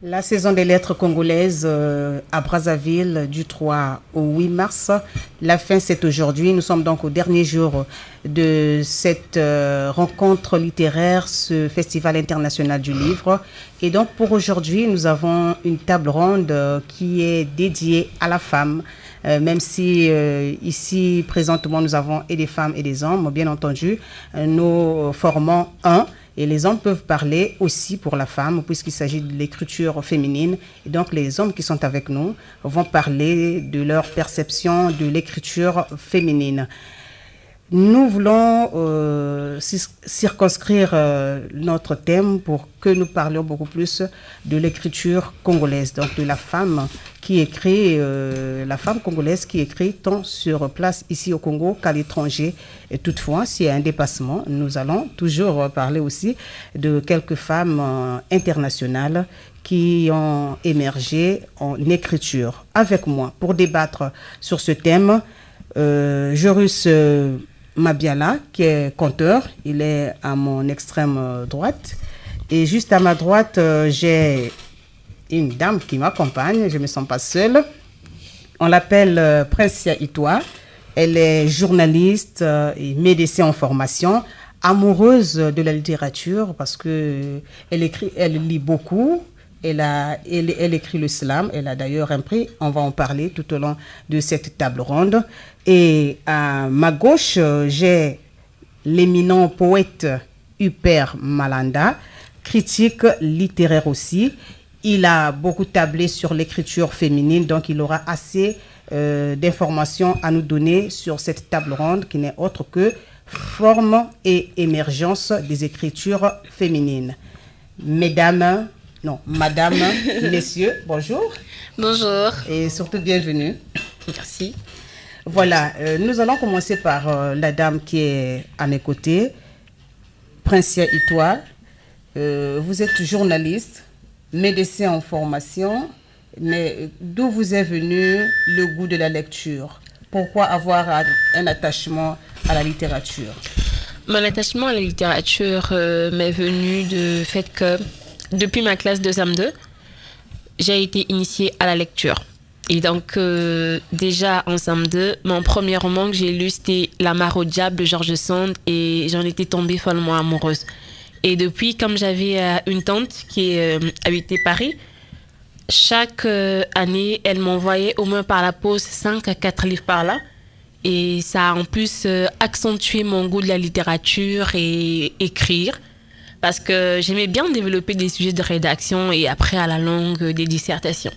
La saison des lettres congolaises à Brazzaville du 3 au 8 mars. La fin, c'est aujourd'hui. Nous sommes donc au dernier jour de cette rencontre littéraire, ce Festival international du livre. Et donc, pour aujourd'hui, nous avons une table ronde qui est dédiée à la femme. Même si ici, présentement, nous avons et des femmes et des hommes, bien entendu, nous formons un. Et les hommes peuvent parler aussi pour la femme, puisqu'il s'agit de l'écriture féminine. Et donc, les hommes qui sont avec nous vont parler de leur perception de l'écriture féminine. Nous voulons circonscrire notre thème pour que nous parlions beaucoup plus de l'écriture congolaise, donc de la femme qui écrit, la femme congolaise qui écrit tant sur place ici au Congo qu'à l'étranger. Et toutefois, s'il y a un dépassement, nous allons toujours parler aussi de quelques femmes internationales qui ont émergé en écriture. Avec moi, pour débattre sur ce thème, Joris Mabiala, qui est conteur, il est à mon extrême droite. Et juste à ma droite, j'ai une dame qui m'accompagne, je ne me sens pas seule. On l'appelle Princia Itoa. Elle est journaliste et médecin en formation, amoureuse de la littérature parce qu'elle lit beaucoup. Elle écrit le slam, elle a d'ailleurs un prix, on va en parler tout au long de cette table ronde. Et à ma gauche, j'ai l'éminent poète Hubert Malanda, critique littéraire aussi. Il a beaucoup tablé sur l'écriture féminine, donc il aura assez d'informations à nous donner sur cette table ronde qui n'est autre que forme et émergence des écritures féminines. Mesdames, non, madame, messieurs, bonjour. Bonjour. Et surtout bienvenue. Merci. Voilà, nous allons commencer par la dame qui est à mes côtés, Princia Itoa. Vous êtes journaliste, médecin en formation, mais d'où vous est venu le goût de la lecture? Pourquoi avoir un attachement à la littérature? Mon attachement à la littérature m'est venu du fait que depuis ma classe de SAM2, j'ai été initiée à la lecture. Et donc, déjà en SAM2, mon premier roman que j'ai lu, c'était La Mare au diable de George Sand, et j'en étais tombée follement amoureuse. Et depuis, comme j'avais une tante qui habitait Paris, chaque année, elle m'envoyait au moins par la poste 5 à 4 livres par là. Et ça a en plus accentué mon goût de la littérature et écrire. Parce que j'aimais bien développer des sujets de rédaction et après à la longue des dissertations.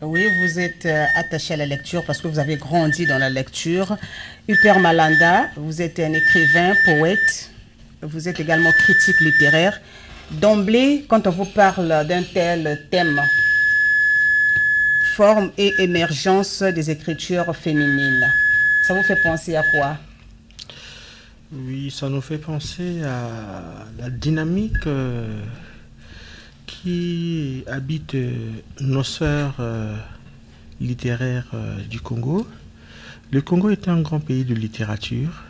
Oui, vous êtes attaché à la lecture parce que vous avez grandi dans la lecture. Hubert Malanda, vous êtes un écrivain, poète, vous êtes également critique littéraire. D'emblée, quand on vous parle d'un tel thème, forme et émergence des écritures féminines, ça vous fait penser à quoi? Oui, ça nous fait penser à la dynamique qui habite nos sœurs littéraires du Congo. Le Congo est un grand pays de littérature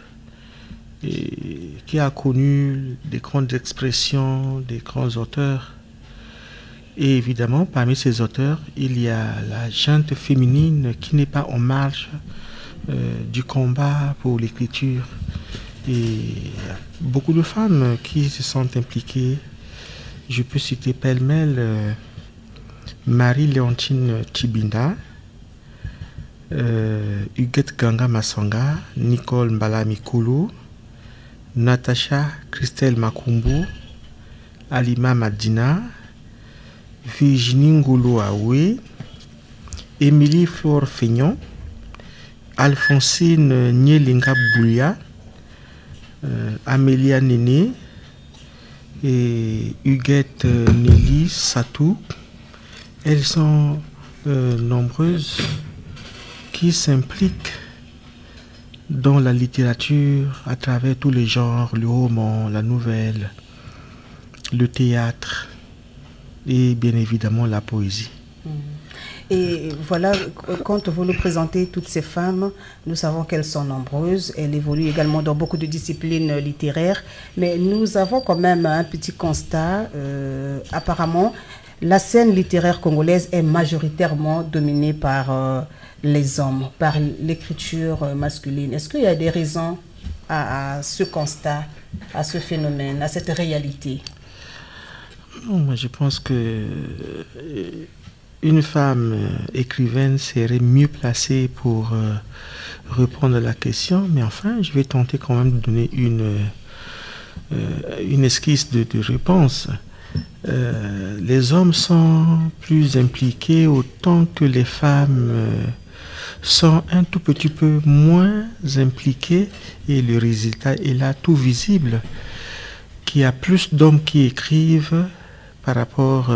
et qui a connu des grandes expressions, des grands auteurs. Et évidemment, parmi ces auteurs, il y a la gente féminine qui n'est pas en marge du combat pour l'écriture. Et beaucoup de femmes qui se sont impliquées. Je peux citer pêle-mêle Marie-Léontine Tibinda, Huguette Ganga Masanga, Nicole Mbala Mikulu, Natacha Christelle Makumbu, Alima Madina, Virginie Ngolo Awe, Émilie Flore Feignon, Alphonsine Nielinga Boulia, Amélia Néné et Huguette Nelly Satou. Elles sont nombreuses qui s'impliquent dans la littérature à travers tous les genres, le roman, la nouvelle, le théâtre et bien évidemment la poésie. Et voilà, quand vous nous présentez toutes ces femmes, nous savons qu'elles sont nombreuses. Elles évoluent également dans beaucoup de disciplines littéraires. Mais nous avons quand même un petit constat. Apparemment, la scène littéraire congolaise est majoritairement dominée par les hommes, par l'écriture masculine. Est-ce qu'il y a des raisons à ce constat, à ce phénomène, à cette réalité? Non, moi je pense que une femme écrivaine serait mieux placée pour répondre à la question, mais enfin, je vais tenter quand même de donner une esquisse de réponse. Les hommes sont plus impliqués autant que les femmes sont un tout petit peu moins impliqués, et le résultat est là tout visible, qu'il y a plus d'hommes qui écrivent par rapport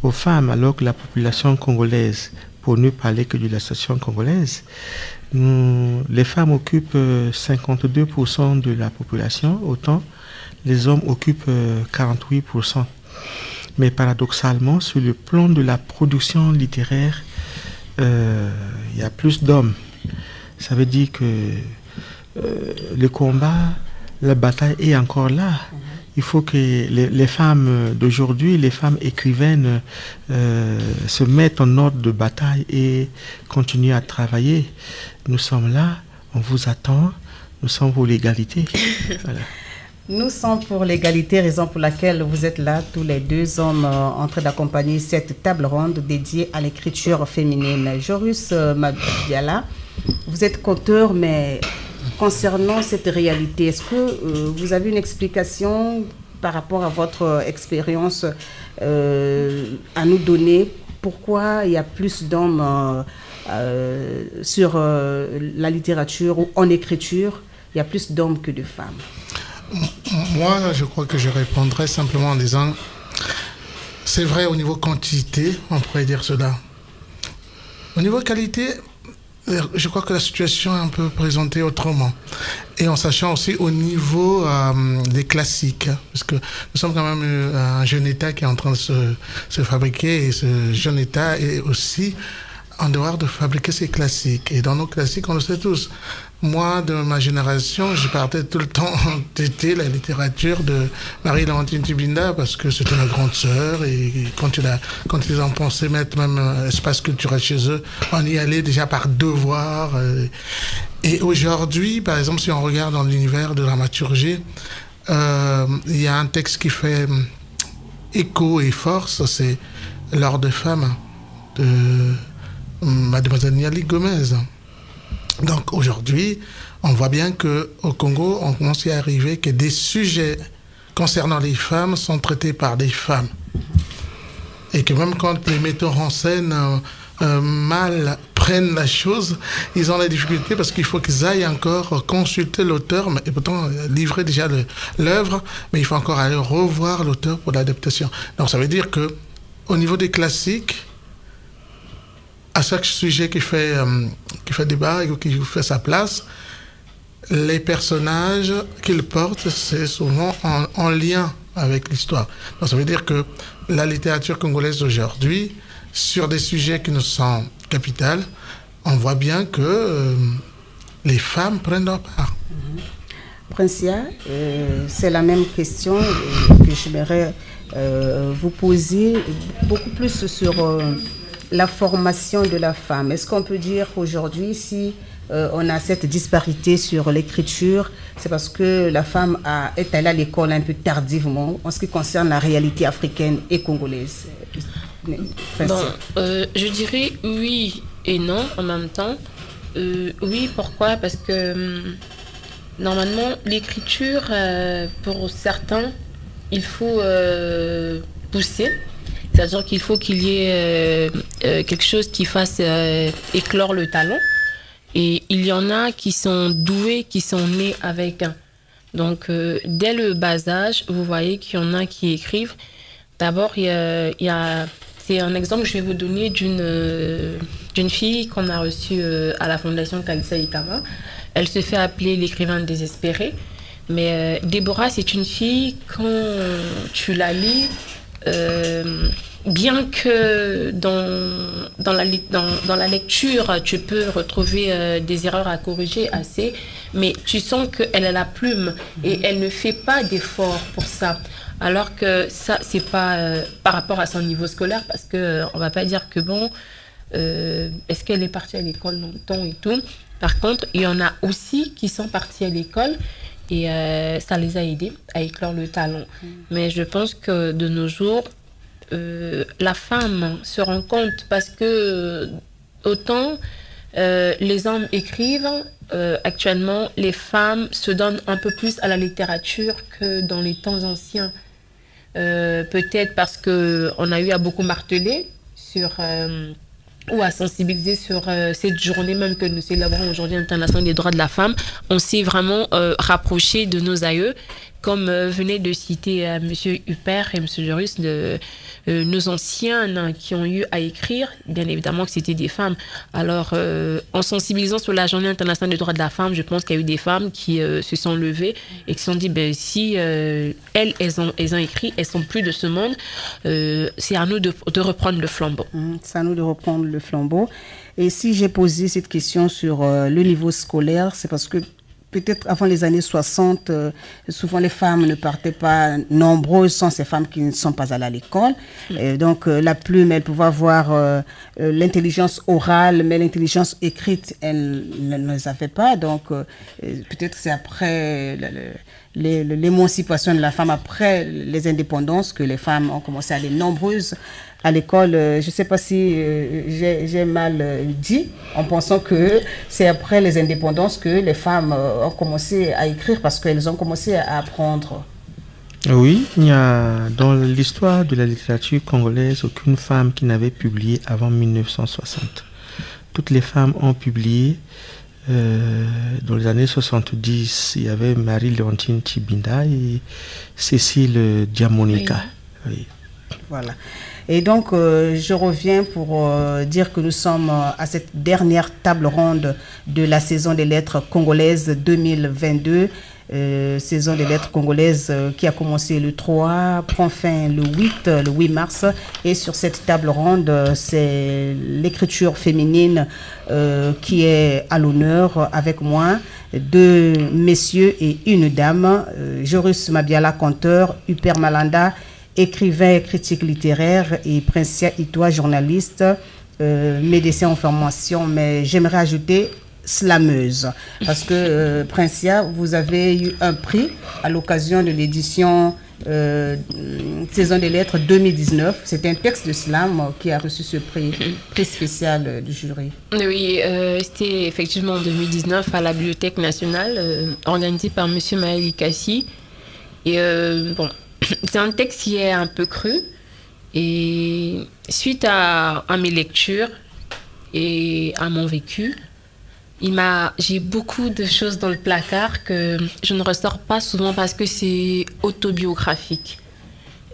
aux femmes, alors que la population congolaise, pour ne parler que de la situation congolaise, les femmes occupent 52% de la population, autant les hommes occupent 48%. Mais paradoxalement, sur le plan de la production littéraire, il y a plus d'hommes. Ça veut dire que le combat, la bataille est encore là. Il faut que les femmes d'aujourd'hui, les femmes écrivaines se mettent en ordre de bataille et continuent à travailler. Nous sommes là, on vous attend, nous sommes pour l'égalité. Voilà. Nous sommes pour l'égalité, raison pour laquelle vous êtes là, tous les deux hommes, en train d'accompagner cette table ronde dédiée à l'écriture féminine. Joris Mabiala, vous êtes conteur, mais concernant cette réalité, est-ce que vous avez une explication par rapport à votre expérience à nous donner? Pourquoi il y a plus d'hommes sur la littérature ou en écriture, il y a plus d'hommes que de femmes? Moi, je crois que je répondrais simplement en disant, c'est vrai au niveau quantité, on pourrait dire cela. Au niveau qualité, je crois que la situation est un peu présentée autrement. Et en sachant aussi au niveau des classiques, parce que nous sommes quand même un jeune État qui est en train de se fabriquer, et ce jeune État est aussi en devoir de fabriquer ses classiques. Et dans nos classiques, on le sait tous. Moi, de ma génération, je partais tout le temps têter la littérature de Marie-Laurentine Tibinda parce que c'était ma grande sœur, et quand ils en pensaient mettre même espace culturel chez eux, on y allait déjà par devoir. Et aujourd'hui, par exemple, si on regarde dans l'univers de la dramaturgie, il y a un texte qui fait écho et force, c'est L'Or de femme de Mademoiselle Niali Gomez. Donc aujourd'hui, on voit bien qu'au Congo, on commence à arriver que des sujets concernant les femmes sont traités par des femmes. Et que même quand les metteurs en scène mal prennent la chose, ils ont la difficulté parce qu'il faut qu'ils aillent encore consulter l'auteur, et pourtant livrer déjà l'œuvre, mais il faut encore aller revoir l'auteur pour l'adaptation. Donc ça veut dire que au niveau des classiques, à chaque sujet qui fait débat et qui fait sa place, les personnages qu'ils portent, c'est souvent en lien avec l'histoire. Donc ça veut dire que la littérature congolaise d'aujourd'hui, sur des sujets qui nous sont capitaux, on voit bien que les femmes prennent leur part. Princia, c'est la même question que j'aimerais vous poser, beaucoup plus sur la formation de la femme. Est-ce qu'on peut dire qu'aujourd'hui, si on a cette disparité sur l'écriture, c'est parce que la femme est allée à l'école un peu tardivement en ce qui concerne la réalité africaine et congolaise? Je dirais oui et non en même temps. Oui, pourquoi? Parce que normalement, l'écriture, pour certains, il faut pousser. C'est-à-dire qu'il faut qu'il y ait quelque chose qui fasse éclore le talent. Et il y en a qui sont doués, qui sont nés avec un. Donc, dès le bas âge, vous voyez qu'il y en a qui écrivent. D'abord, c'est un exemple que je vais vous donner d'une fille qu'on a reçue à la Fondation Kalisa Itama. Elle se fait appeler l'écrivain désespéré. Mais Déborah, c'est une fille, quand tu la lis, bien que dans la lecture, tu peux retrouver des erreurs à corriger assez, mais tu sens qu'elle a la plume et elle ne fait pas d'effort pour ça. Alors que ça, c'est pas par rapport à son niveau scolaire, parce que on va pas dire que bon, est-ce qu'elle est partie à l'école longtemps et tout. Par contre, il y en a aussi qui sont partis à l'école et ça les a aidés à éclore le talent. Mais je pense que de nos jours, la femme se rend compte parce que autant les hommes écrivent, actuellement, les femmes se donnent un peu plus à la littérature que dans les temps anciens. Peut-être parce qu'on a eu à beaucoup marteler sur, ou à sensibiliser sur cette journée même que nous célébrons aujourd'hui, internationale des droits de la femme. On s'est vraiment rapproché de nos aïeux, comme venait de citer M. Huppert et M. Joris, nos anciennes qui ont eu à écrire, bien évidemment que c'était des femmes. Alors, en sensibilisant sur la journée internationale des droits de la femme, je pense qu'il y a eu des femmes qui se sont levées et qui se sont dit, ben, si elles ont écrit, elles sont plus de ce monde, c'est à nous de reprendre le flambeau. C'est à nous de reprendre le flambeau. Et si j'ai posé cette question sur le niveau scolaire, c'est parce que peut-être avant les années 60, souvent les femmes ne partaient pas, nombreuses sont ces femmes qui ne sont pas allées à l'école. Donc la plume, elle pouvait avoir l'intelligence orale, mais l'intelligence écrite, elle ne les avait pas. Donc peut-être c'est après l'émancipation de la femme, après les indépendances, que les femmes ont commencé à aller nombreuses à l'école. Je ne sais pas si j'ai mal dit, en pensant que c'est après les indépendances que les femmes ont commencé à écrire, parce qu'elles ont commencé à apprendre. Oui, il n'y a dans l'histoire de la littérature congolaise aucune femme qui n'avait publié avant 1960. Toutes les femmes ont publié. Dans les années 70, il y avait Marie-Léontine Tchibinda et Cécile Diamonica. Oui. Oui. Voilà. Et donc, je reviens pour dire que nous sommes à cette dernière table ronde de la saison des lettres congolaises 2022. Saison des lettres congolaises qui a commencé le 3, prend fin le 8 mars. Et sur cette table ronde, c'est l'écriture féminine qui est à l'honneur avec moi. 2 messieurs et une dame. Joris Mabiala, conteur, Huppert Malanda, écrivain et critique littéraire, et Princia Itoa, journaliste, médecin en formation, mais j'aimerais ajouter slameuse, parce que Princia, vous avez eu un prix à l'occasion de l'édition Saison des lettres 2019. C'est un texte de slam qui a reçu ce prix spécial du jury. Oui, c'était effectivement en 2019 à la Bibliothèque nationale, organisé par M. Maëli Kassi. Et bon, c'est un texte qui est un peu cru. Et suite à mes lectures et à mon vécu, j'ai beaucoup de choses dans le placard que je ne ressors pas souvent parce que c'est autobiographique.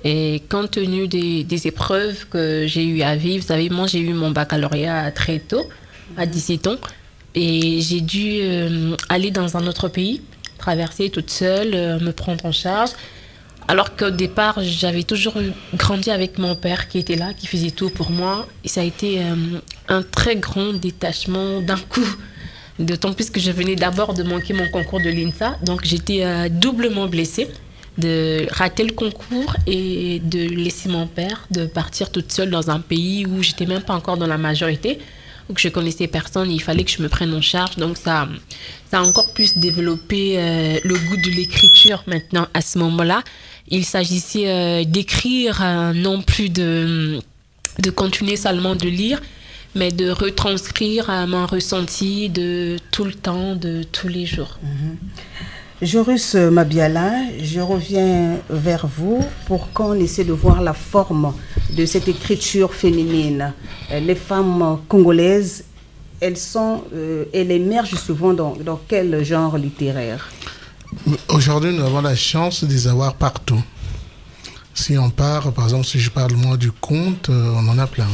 Et compte tenu des épreuves que j'ai eu à vivre, vous savez, moi j'ai eu mon baccalauréat très tôt, à 17 ans, et j'ai dû aller dans un autre pays, traverser toute seule, me prendre en charge. Alors qu'au départ, j'avais toujours grandi avec mon père qui était là, qui faisait tout pour moi. Et ça a été un très grand détachement d'un coup. D'autant plus que je venais d'abord de manquer mon concours de l'INSA. Donc j'étais doublement blessée de rater le concours et de laisser mon père, de partir toute seule dans un pays où j'étais même pas encore dans la majorité, où je connaissais personne et il fallait que je me prenne en charge. Donc ça a encore plus développé le goût de l'écriture maintenant à ce moment-là. Il s'agissait d'écrire, non plus de continuer seulement de lire, mais de retranscrire mon ressenti de tout le temps, de tous les jours. Joris Mabiala, je reviens vers vous pour qu'on essaie de voir la forme de cette écriture féminine. Les femmes congolaises, elles émergent souvent dans quel genre littéraire? Aujourd'hui, nous avons la chance de les avoir partout. Si on part, par exemple, si je parle moi du conte, on en a plein.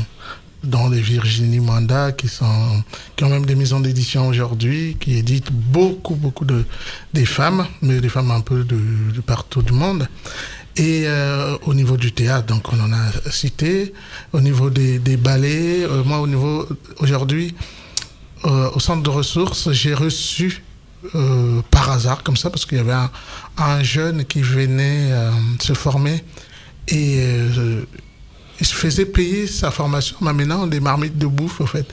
Dans les Virginie Manda, qui ont même des maisons d'édition aujourd'hui, qui éditent beaucoup des femmes, mais des femmes un peu de partout du monde. Et au niveau du théâtre, donc on en a cité. Au niveau des ballets, moi aujourd'hui, au centre de ressources, j'ai reçu par hasard, comme ça, parce qu'il y avait un jeune qui venait se former et il se faisait payer sa formation en m'amenant des marmites de bouffe, en fait.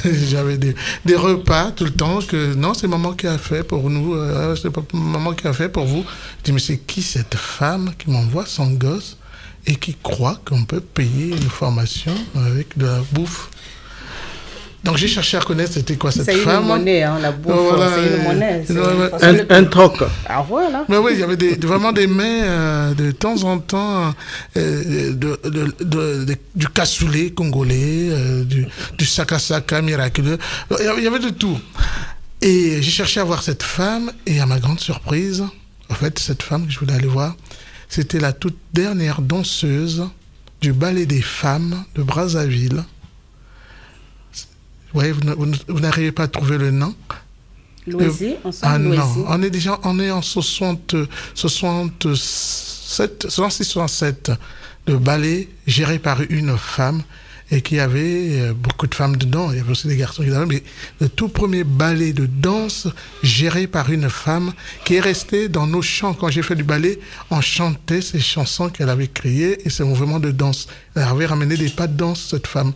J'avais des repas tout le temps que, non, c'est maman qui a fait pour nous, c'est pas maman qui a fait pour vous. Je dis, mais c'est qui cette femme qui m'envoie son gosse et qui croit qu'on peut payer une formation avec de la bouffe? Donc j'ai cherché à connaître c'était quoi cette femme. C'est une monnaie, hein, la bouffe, voilà, c'est une monnaie. Un troc. Ah voilà. Mais oui, il y avait vraiment des mets de temps en temps, du cassoulet congolais, du sakasaka miraculeux. Il y avait de tout. Et j'ai cherché à voir cette femme et à ma grande surprise, en fait, cette femme que je voulais aller voir, c'était la toute dernière danseuse du ballet des femmes de Brazzaville. Oui, vous n'arrivez pas à trouver le nom. Loisy, ah Loisy. Non, on est en 66-67, le ballet géré par une femme et qui avait beaucoup de femmes dedans. Il y avait aussi des garçons évidemment, mais le tout premier ballet de danse géré par une femme qui est restée dans nos chants. Quand j'ai fait du ballet, on chantait ces chansons qu'elle avait créées et ces mouvements de danse. Elle avait ramené des pas de danse, cette femme,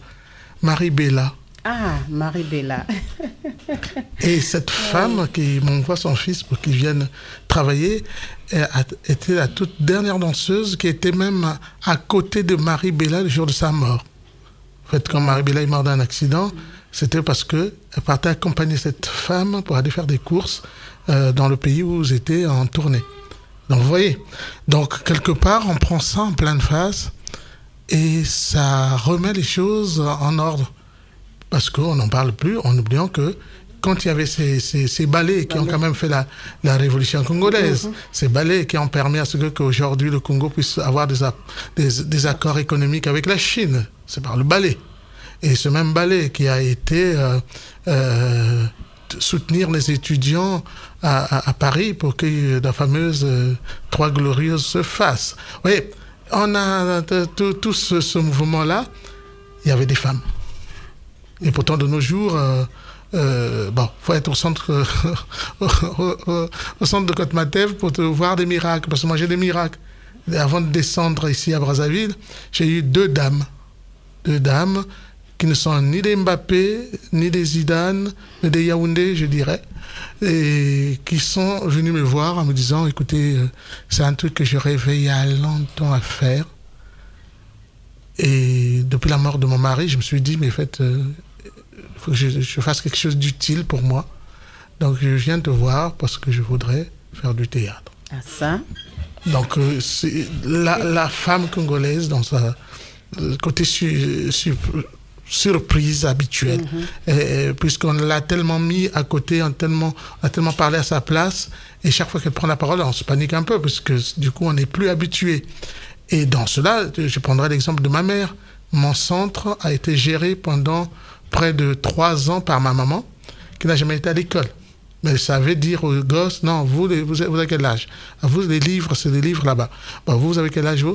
Marie Bella. Ah, Marie Bella. Et cette femme qui m'envoie son fils pour qu'il vienne travailler était la toute dernière danseuse qui était même à côté de Marie Bella le jour de sa mort. En fait, quand Marie Bella est morte d'un accident, c'était parce qu'elle partait accompagner cette femme pour aller faire des courses dans le pays où ils étaient en tournée. Donc, vous voyez. Donc, quelque part, on prend ça en pleine face et ça remet les choses en ordre. Parce qu'on n'en parle plus, en oubliant que quand il y avait ces ballets qui ont quand même fait la révolution congolaise, ces ballets qui ont permis à ce qu'aujourd'hui le Congo puisse avoir des accords économiques avec la Chine, c'est par le ballet. Et ce même ballet qui a été soutenir les étudiants à Paris pour que la fameuse Trois Glorieuses se fasse. Oui, on a tout ce mouvement-là, il y avait des femmes. Et pourtant, de nos jours, faut être au centre de Côte-Matev pour te voir des miracles, parce que moi j'ai des miracles. Et avant de descendre ici à Brazzaville, j'ai eu deux dames qui ne sont ni des Mbappé, ni des Zidane, mais des Yaoundé, je dirais, et qui sont venues me voir en me disant, écoutez, c'est un truc que je rêvais il y a longtemps à faire. Et depuis la mort de mon mari, je me suis dit, mais en fait, il faut que je fasse quelque chose d'utile pour moi. Donc, je viens te voir parce que je voudrais faire du théâtre. Ah, ça. Donc, c'est la femme congolaise dans sa côté surprise habituelle. Puisqu'on l'a tellement mis à côté, on a tellement parlé à sa place, et chaque fois qu'elle prend la parole, on se panique un peu, parce que du coup, on n'est plus habitué. Et dans cela, je prendrai l'exemple de ma mère. Mon centre a été géré pendant près de 3 ans par ma maman, qui n'a jamais été à l'école. Mais ça veut dire aux gosses, non, vous avez quel âge? À vous, les livres, c'est des livres là-bas. Bon, vous avez quel âge? Vos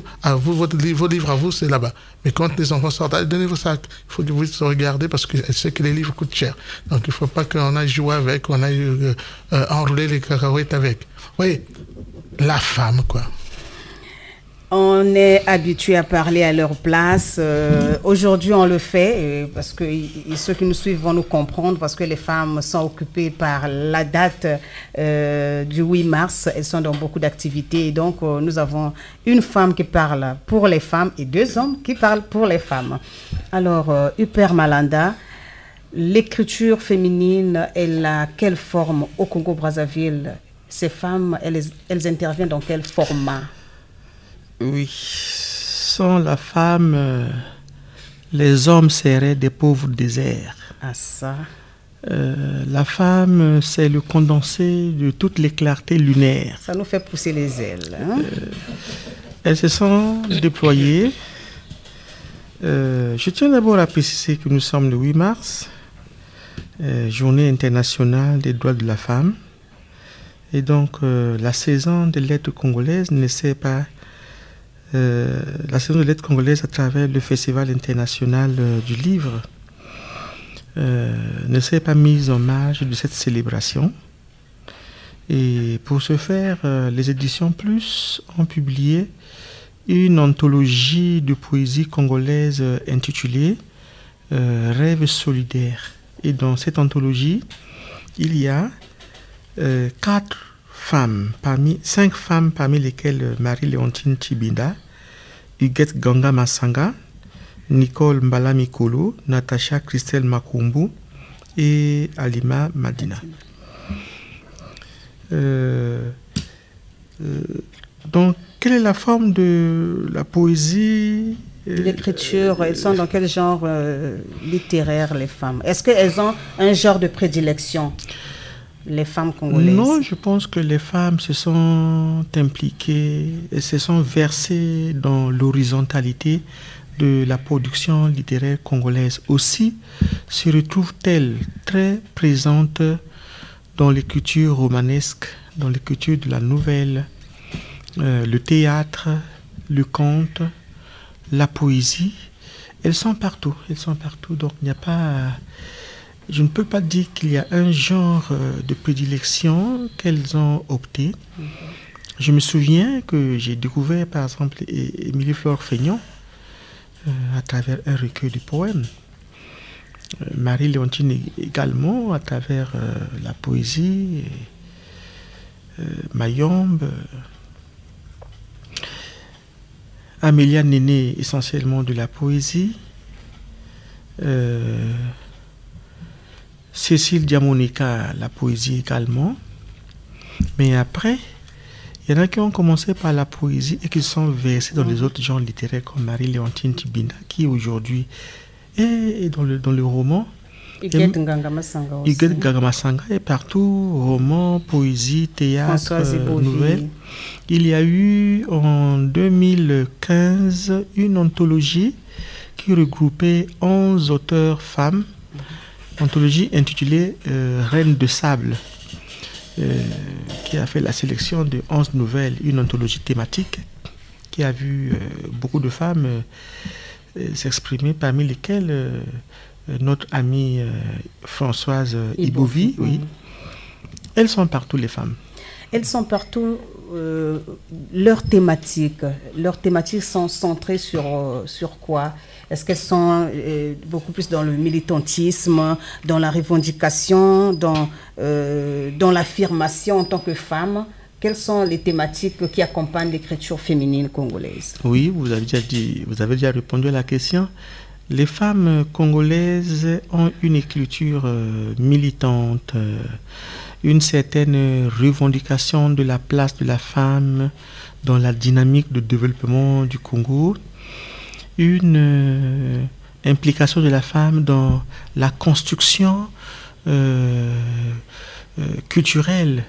livres à vous, c'est là-bas. Mais quand les enfants sortent, donnez vos sacs. Il faut que vous se regardez parce qu'elle sait que les livres coûtent cher. Donc, il ne faut pas qu'on aille jouer avec, qu'on aille enrouler les cacahuètes avec. Oui, la femme, quoi. On est habitué à parler à leur place. Aujourd'hui, on le fait parce que ceux qui nous suivent vont nous comprendre parce que les femmes sont occupées par la date du 8 mars. Elles sont dans beaucoup d'activités. Et donc, nous avons une femme qui parle pour les femmes et 2 hommes qui parlent pour les femmes. Alors, Upper Malanda, l'écriture féminine, elle a quelle forme au Congo-Brazzaville? Ces femmes, elles interviennent dans quel format? Oui, sans la femme, les hommes seraient des pauvres déserts. Ah ça. La femme, c'est le condensé de toutes les clartés lunaires. Ça nous fait pousser les ailes. Hein? Elles se sont déployées. Je tiens d'abord à préciser que nous sommes le 8 mars, journée internationale des droits de la femme. Et donc, la saison des lettres congolaises ne sait pas... la saison de lettres congolaises à travers le Festival international du livre ne s'est pas mise en marge de cette célébration. Et pour ce faire, les éditions Plus ont publié une anthologie de poésie congolaise intitulée Rêves solidaires. Et dans cette anthologie, il y a 5 femmes, parmi lesquelles Marie-Léontine Tshibinda, Huguette Ganga Masanga, Nicole Mbala Mikolo, Natacha Christelle Makumbu et Alima Madina. Donc, quelle est la forme de la poésie? L'écriture, elles sont dans quel genre littéraire, les femmes? Est-ce qu'elles ont un genre de prédilection, les femmes congolaises? Non, je pense que les femmes se sont impliquées et se sont versées dans l'horizontalité de la production littéraire congolaise. Aussi se retrouvent-elles très présentes dans l'écriture romanesque, dans l'écriture de la nouvelle, le théâtre, le conte, la poésie. Elles sont partout, donc il n'y a pas... Je ne peux pas dire qu'il y a un genre de prédilection qu'elles ont opté. Je me souviens que j'ai découvert par exemple Émilie Flore Feignon à travers un recueil de poèmes. Marie-Léontine également à travers la poésie, Mayombe, Amélia Néné essentiellement de la poésie, Cécile Diamonica la poésie également. Mais après, il y en a qui ont commencé par la poésie et qui sont versés dans les autres genres littéraires comme Marie-Léontine Tshibinda qui aujourd'hui est dans le roman. Huguette Nganga-Masanga aussi. Huguette Nganga-Masanga est partout, roman, poésie, théâtre, nouvelle. Il y a eu en 2015 une anthologie qui regroupait 11 auteurs femmes, anthologie intitulée Reine de sable, qui a fait la sélection de 11 nouvelles, une anthologie thématique qui a vu beaucoup de femmes s'exprimer, parmi lesquelles notre amie Françoise Ibovi. Oui. Elles sont partout, les femmes. Elles sont partout. Leurs thématiques sont centrées sur quoi? Est-ce qu'elles sont beaucoup plus dans le militantisme, dans la revendication, dans l'affirmation en tant que femme? Quelles sont les thématiques qui accompagnent l'écriture féminine congolaise? Oui, vous avez déjà répondu à la question. Les femmes congolaises ont une écriture militante, une certaine revendication de la place de la femme dans la dynamique de développement du Congo, une implication de la femme dans la construction culturelle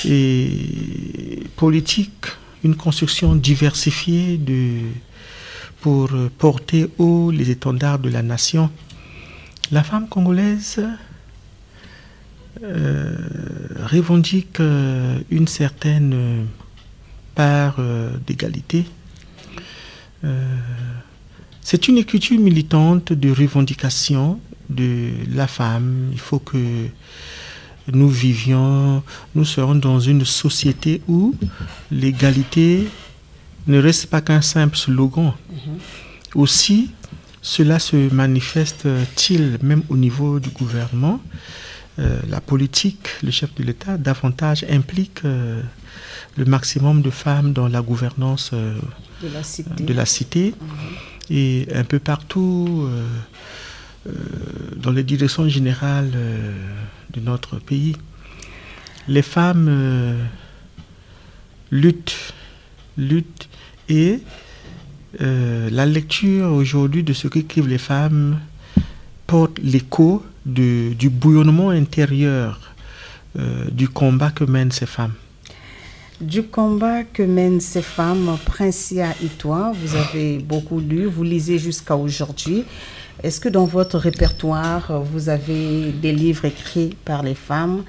et politique, une construction diversifiée pour porter haut les étendards de la nation. La femme congolaise revendique une certaine part d'égalité. C'est une écriture militante de revendication de la femme. Il faut que nous serons dans une société où l'égalité ne reste pas qu'un simple slogan. Aussi, cela se manifeste-t-il même au niveau du gouvernement. La politique, le chef de l'État, davantage implique le maximum de femmes dans la gouvernance de la cité. Et un peu partout dans les directions générales de notre pays. Les femmes luttent et la lecture aujourd'hui de ce qu'écrivent les femmes porte l'écho du bouillonnement intérieur du combat que mènent ces femmes. Du combat que mènent ces femmes, Princia et toi, vous avez beaucoup lu, vous lisez jusqu'à aujourd'hui. Est-ce que dans votre répertoire, vous avez des livres écrits par les femmes?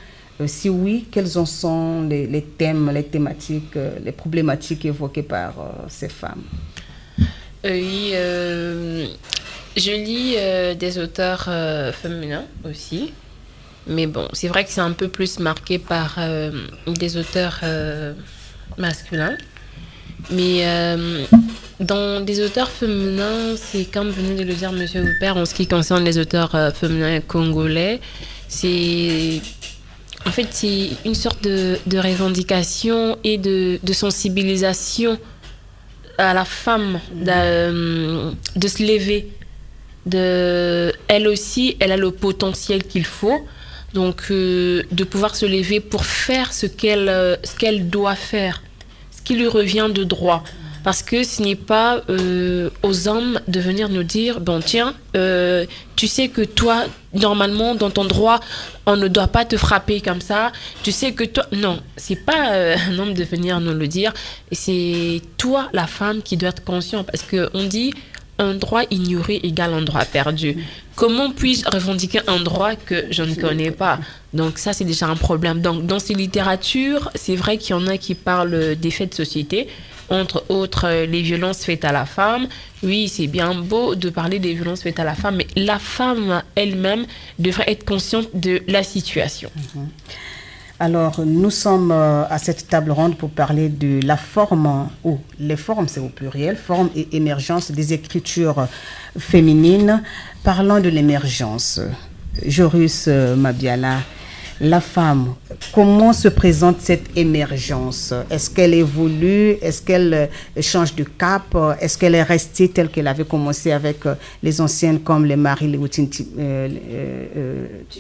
Si oui, quels en sont les thèmes, les thématiques, les problématiques évoquées par ces femmes? Oui, je lis des auteurs féminins aussi. Mais bon, c'est vrai que c'est un peu plus marqué par des auteurs masculins. Mais dans des auteurs féminins, c'est comme venait de le dire Monsieur Huppert, en ce qui concerne les auteurs féminins congolais, c'est une sorte de revendication et de sensibilisation à la femme de se lever. Elle aussi, elle a le potentiel qu'il faut. Donc, de pouvoir se lever pour faire ce qu'elle doit faire, ce qui lui revient de droit. Parce que ce n'est pas aux hommes de venir nous dire, bon tiens, tu sais que toi, normalement, dans ton droit, on ne doit pas te frapper comme ça. Tu sais que toi... Non, c'est pas un homme de venir nous le dire. C'est toi, la femme, qui doit être conscient. Parce qu'on dit, un droit ignoré égale un droit perdu. Comment puis-je revendiquer un droit que je ne connais pas? Donc ça, c'est déjà un problème. Donc dans ces littératures, c'est vrai qu'il y en a qui parlent des faits de société, entre autres les violences faites à la femme. Oui, c'est bien beau de parler des violences faites à la femme, mais la femme elle-même devrait être consciente de la situation. Alors, nous sommes à cette table ronde pour parler de la forme, ou les formes, c'est au pluriel, forme et émergence des écritures féminines. Parlons de l'émergence. Joris Mabiala, la femme, comment se présente cette émergence? Est-ce qu'elle évolue? Est-ce qu'elle change de cap? Est-ce qu'elle est restée telle qu'elle avait commencé avec les anciennes comme les Marie-Léontine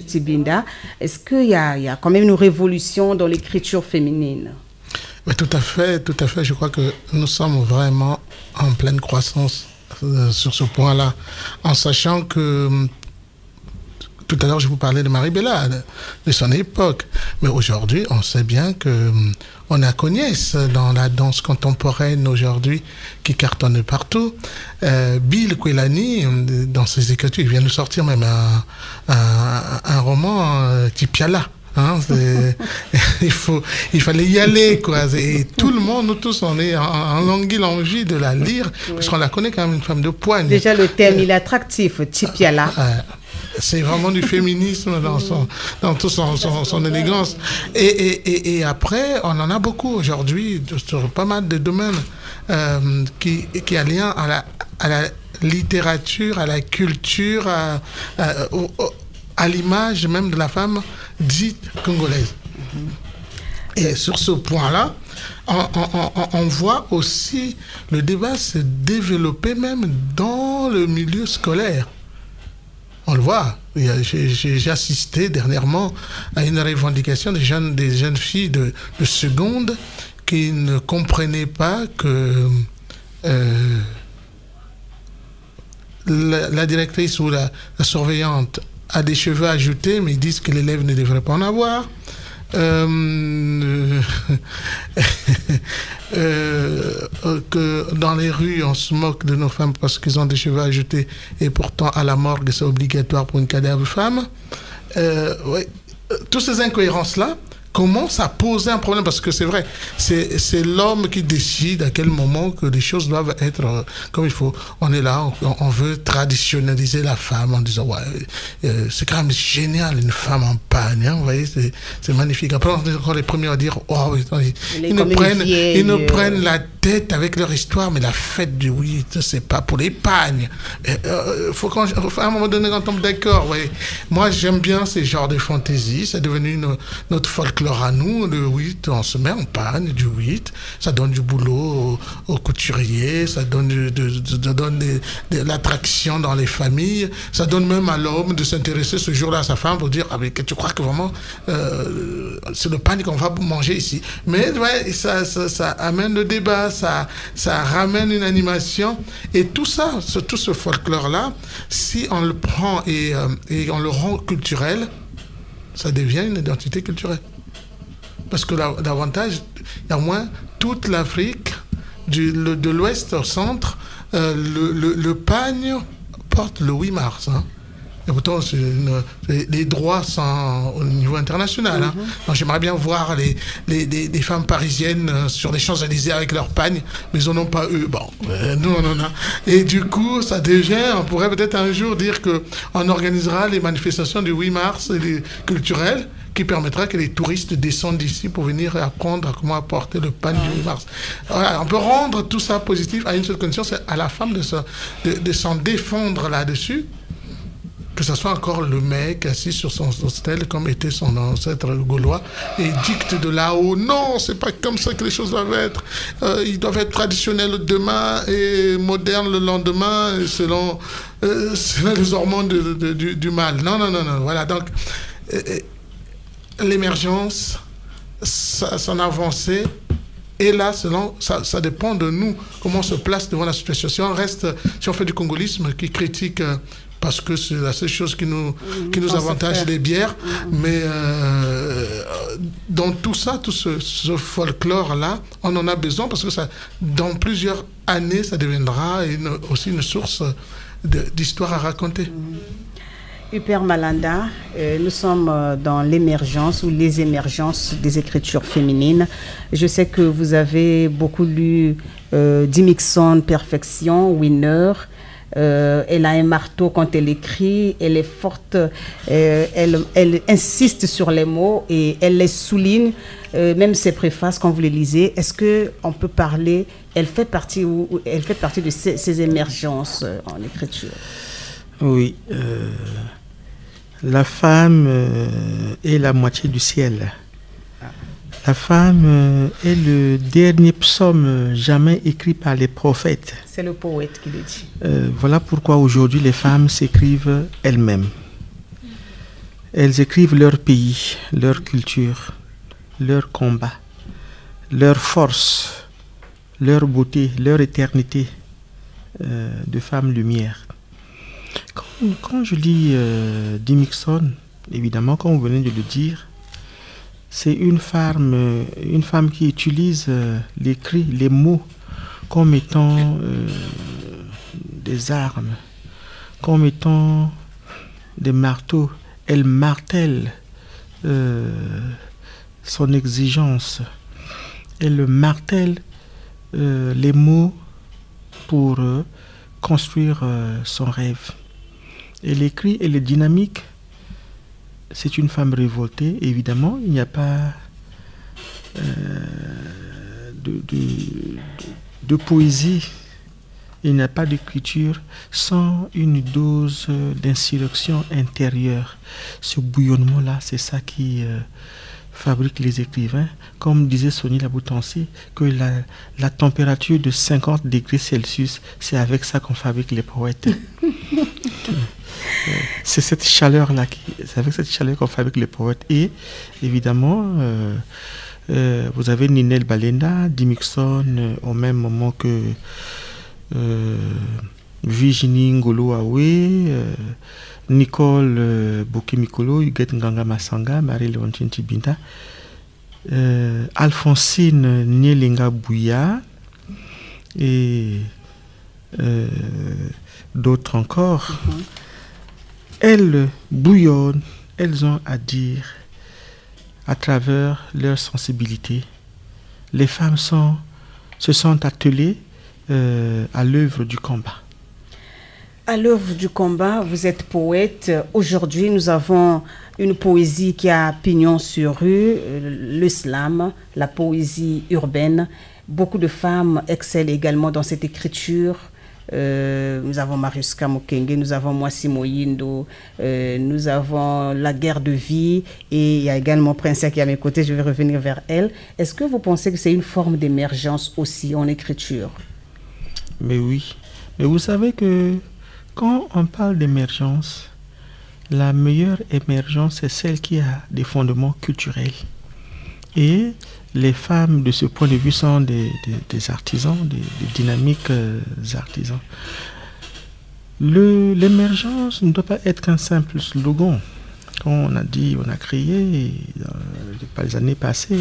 Tibinda? Est-ce qu'il y a quand même une révolution dans l'écriture féminine? Oui, tout à fait. Je crois que nous sommes vraiment en pleine croissance sur ce point-là, en sachant que tout à l'heure, je vous parlais de Marie-Bella, de son époque. Mais aujourd'hui, on sait bien qu'on a Cognès dans la danse contemporaine aujourd'hui qui cartonne partout. Bill Kwelani, dans ses écritures, il vient de sortir même un roman, Tipiala. Hein, il fallait y aller, quoi. Et tout le monde, nous tous, on est en languille, envie de la lire, parce qu'on la connaît quand même, une femme de poigne. Déjà, le terme, il est attractif, Tipiala. C'est vraiment du féminisme dans toute son élégance. Et après, on en a beaucoup aujourd'hui, sur pas mal de domaines, qui a lien à la littérature, à la culture, à l'image même de la femme dite congolaise. Et sur ce point-là, on voit aussi le débat se développer même dans le milieu scolaire. On le voit. J'ai assisté dernièrement à une revendication des jeunes filles de seconde qui ne comprenaient pas que la directrice ou la surveillante a des cheveux ajoutés, mais ils disent que l'élève ne devrait pas en avoir. Que dans les rues, on se moque de nos femmes parce qu'ils ont des cheveux ajoutés et pourtant à la morgue, c'est obligatoire pour une cadavre femme. Ouais. Toutes ces incohérences-là commencent à poser un problème parce que c'est vrai, c'est l'homme qui décide à quel moment que les choses doivent être comme il faut. On est là, on veut traditionnaliser la femme en disant ouais, c'est quand même génial une femme en pagne, hein, vous voyez, c'est magnifique. Après on est encore les premiers à dire oh, ils nous prennent la tête avec leur histoire, mais la fête du oui, c'est pas pour les pagnes. Faut à un moment donné qu'on tombe d'accord. Vous voyez. Moi j'aime bien ces genres de fantaisies, c'est devenu notre folklore à nous, le 8, on se met en panne du 8, ça donne du boulot aux couturiers, ça donne de l'attraction dans les familles, ça donne même à l'homme de s'intéresser ce jour-là à sa femme pour dire ah mais tu crois que vraiment c'est le pain qu'on va manger ici. Mais ouais, ça amène le débat, ça ramène une animation et tout ça, tout ce folklore-là, si on le prend et on le rend culturel, ça devient une identité culturelle. Parce que davantage, il y a au moins toute l'Afrique, de l'ouest au centre, le pagne porte le 8 mars. Hein. Et pourtant, les droits sont au niveau international. Hein. Donc, j'aimerais bien voir des femmes parisiennes sur les Champs-Élysées avec leur pagne, mais ils n'en ont pas eux. Bon, nous, on en a. Et du coup, ça devient, on pourrait peut-être un jour dire qu'on organisera les manifestations du 8 mars culturelles, qui permettra que les touristes descendent d'ici pour venir apprendre comment apporter le pain du 8 mars. Voilà, on peut rendre tout ça positif à une seule condition, c'est à la femme de s'en défendre là-dessus, que ce soit encore le mec assis sur son stèle comme était son ancêtre gaulois et dicte de là-haut. Non, c'est pas comme ça que les choses doivent être. Ils doivent être traditionnels demain et modernes le lendemain selon les hormones du mal. Non. Voilà, donc l'émergence, son avancée, et là, ça dépend de nous, comment on se place devant la situation. Si on fait du congolisme qui critique, parce que c'est la seule chose qui nous avantage, les bières, mais dans tout ça, tout ce folklore-là, on en a besoin, parce que dans plusieurs années, ça deviendra aussi une source d'histoire à raconter. Hyper Malanda, nous sommes dans l'émergence ou les émergences des écritures féminines. Je sais que vous avez beaucoup lu Dymixon, Perfection, Winner. Elle a un marteau quand elle écrit, elle est forte, elle insiste sur les mots et elle les souligne, même ses préfaces quand vous les lisez. Est-ce qu'on peut parler, elle fait partie de ces émergences en écriture? Oui, la femme est la moitié du ciel. La femme est le dernier psaume jamais écrit par les prophètes. C'est le poète qui le dit. Voilà pourquoi aujourd'hui les femmes s'écrivent elles-mêmes. Elles écrivent leur pays, leur culture, leur combat, leur force, leur beauté, leur éternité de femme lumière. Quand je lis Dymixon, évidemment, comme vous venez de le dire, c'est une femme qui utilise l'écrit, les mots, comme étant des armes, comme étant des marteaux. Elle martèle son exigence. Elle martèle les mots pour construire son rêve. Elle écrit, elle est dynamique. C'est une femme révoltée. Évidemment, il n'y a pas de poésie, il n'y a pas d'écriture sans une dose d'insurrection intérieure. Ce bouillonnement-là, c'est ça qui fabrique les écrivains. Comme disait Sonny Laboutancy, que la température de 50 degrés Celsius, c'est avec ça qu'on fabrique les poètes. C'est cette chaleur-là, c'est avec cette chaleur qu'on fabrique les poètes. Et évidemment, vous avez Ninel Balenda, Dymixon, au même moment que Virginie Ngolo Awe, Nicole Bokemikolo, Huguette Nganga Masanga, Marie-Léontine Tibinta, Alphonsine Nielinga Bouya et d'autres encore. Elles bouillonnent, elles ont à dire à travers leur sensibilité. Les femmes se sont attelées à l'œuvre du combat. À l'œuvre du combat, vous êtes poète. Aujourd'hui, nous avons une poésie qui a pignon sur rue, le slam, la poésie urbaine. Beaucoup de femmes excellent également dans cette écriture. Nous avons Marius Kamokenge, nous avons Mwasi Moyindo, nous avons La guerre de vie, et il y a également Princesse qui est à mes côtés, je vais revenir vers elle. Est-ce que vous pensez que c'est une forme d'émergence aussi en écriture? Mais oui, mais vous savez que quand on parle d'émergence, la meilleure émergence, c'est celle qui a des fondements culturels. Et les femmes, de ce point de vue, sont des artisans, des dynamiques artisans. L'émergence ne doit pas être qu'un simple slogan. Quand on a dit, on a crié, dans les années passées,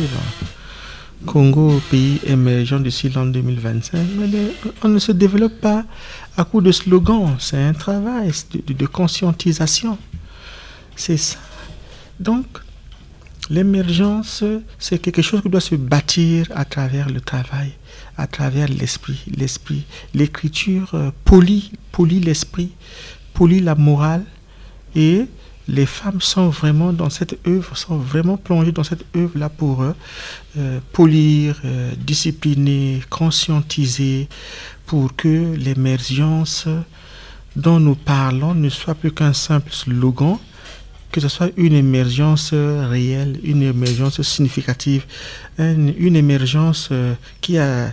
Congo, pays émergent d'ici l'an 2025, mais on ne se développe pas à coup de slogans. C'est un travail de conscientisation. C'est ça. Donc, l'émergence, c'est quelque chose qui doit se bâtir à travers le travail, à travers l'esprit. L'écriture polie l'esprit, polie la morale, et les femmes sont vraiment dans cette œuvre, sont vraiment plongées dans cette œuvre-là pour polir, discipliner, conscientiser, pour que l'émergence dont nous parlons ne soit plus qu'un simple slogan, que ce soit une émergence réelle, une émergence significative, une émergence qui a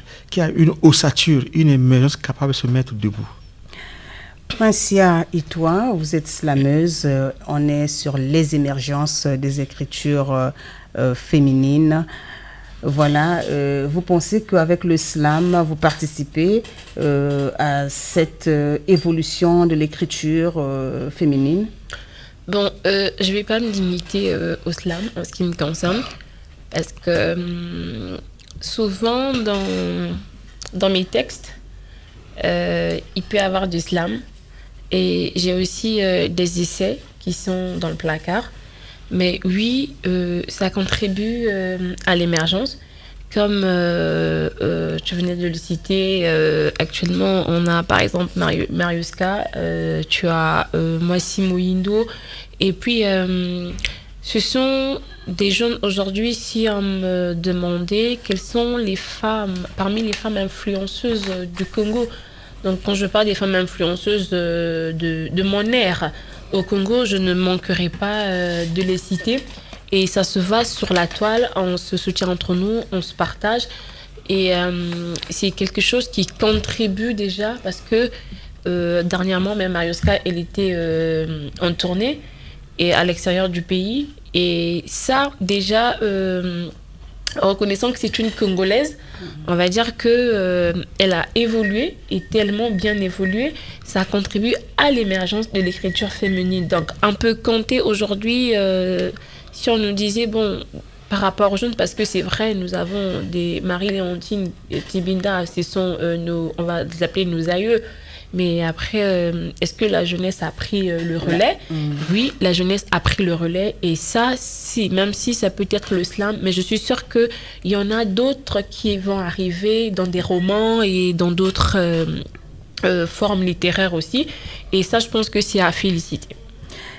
une ossature, une émergence capable de se mettre debout. Princia Itoa, vous êtes slameuse, on est sur les émergences des écritures féminines. Voilà, vous pensez qu'avec le slam, vous participez à cette évolution de l'écriture féminine? Bon, je ne vais pas me limiter au slam en ce qui me concerne, parce que souvent dans mes textes, il peut y avoir du slam. Et j'ai aussi des essais qui sont dans le placard. Mais oui, ça contribue à l'émergence. Comme tu venais de le citer, actuellement, on a par exemple Mariuska, tu as Moissi Moindo. Et puis, ce sont des jeunes aujourd'hui, si on me demandait quelles sont les femmes, parmi les femmes influenceuses du Congo. Donc, quand je parle des femmes influenceuses de mon ère au Congo, je ne manquerai pas de les citer. Et ça se voit sur la toile, on se soutient entre nous, on se partage. Et c'est quelque chose qui contribue déjà parce que dernièrement, même Mariuska, elle était en tournée et à l'extérieur du pays. Et ça, déjà, en reconnaissant que c'est une Congolaise, on va dire qu'elle a évolué et tellement bien évolué, ça contribue à l'émergence de l'écriture féminine. Donc, on peut compter aujourd'hui, si on nous disait, bon, par rapport aux jeunes, parce que c'est vrai, nous avons des Marie-Léontine et Tibinda, ce sont on va les appeler nos aïeux. Mais après, est-ce que la jeunesse a pris le relais? Oui, la jeunesse a pris le relais. Et ça, même si ça peut être le slam, mais je suis sûre qu'il y en a d'autres qui vont arriver dans des romans et dans d'autres formes littéraires aussi. Et ça, je pense que c'est à féliciter.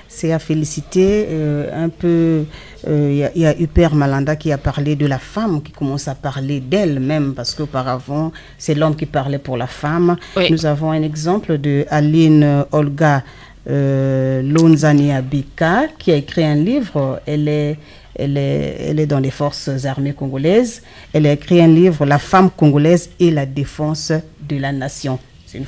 C'est à féliciter. Un peu, il y a Huper Malanda qui a parlé de la femme, qui commence à parler d'elle-même, parce qu'auparavant, c'est l'homme qui parlait pour la femme. Oui. Nous avons un exemple de Aline Olga Lonzani Abika, qui a écrit un livre. Elle est dans les forces armées congolaises. Elle a écrit un livre, La femme congolaise et la défense de la nation. C'est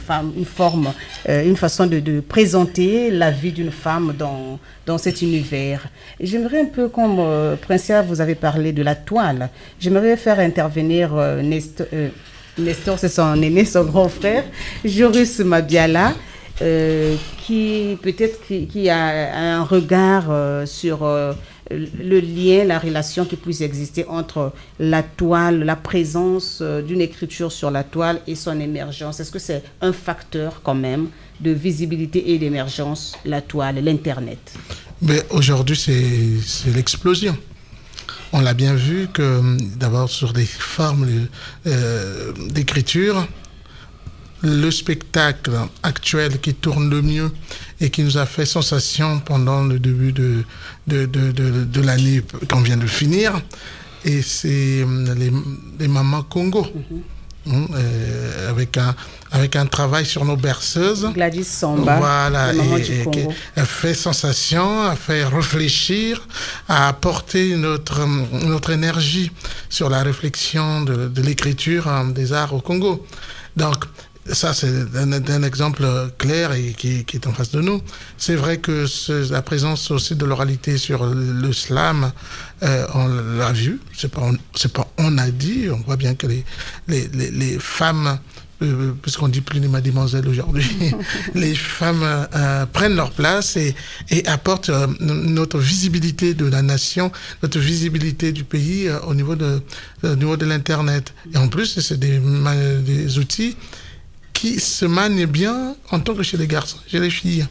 une façon de présenter la vie d'une femme dans cet univers. Et j'aimerais un peu, comme Princia, vous avez parlé de la toile, j'aimerais faire intervenir Nestor, c'est son aîné, son grand frère, Joris Mabiala, qui peut-être qui a un regard sur le lien, la relation qui puisse exister entre la toile, la présence d'une écriture sur la toile et son émergence. Est-ce que c'est un facteur quand même de visibilité et d'émergence, la toile, l'Internet? Mais aujourd'hui, c'est l'explosion. On l'a bien vu que d'abord sur des formes d'écriture, le spectacle actuel qui tourne le mieux et qui nous a fait sensation pendant le début de l'année qu'on vient de finir, et c'est les mamans Congo. Avec un travail sur nos berceuses. Gladys Samba, voilà, elle fait sensation, elle fait réfléchir, à apporter notre énergie sur la réflexion de l'écriture des arts au Congo. Donc, ça, c'est un exemple clair et qui est en face de nous. C'est vrai que la présence aussi de l'oralité sur le slam, on l'a vu. C'est pas on a dit. On voit bien que les femmes puisqu'on dit plus les mademoiselles aujourd'hui, les femmes prennent leur place et apportent notre visibilité de la nation, notre visibilité du pays au niveau de l'Internet. Et en plus, c'est des outils qui se manient bien en tant que chez les garçons, chez les filles.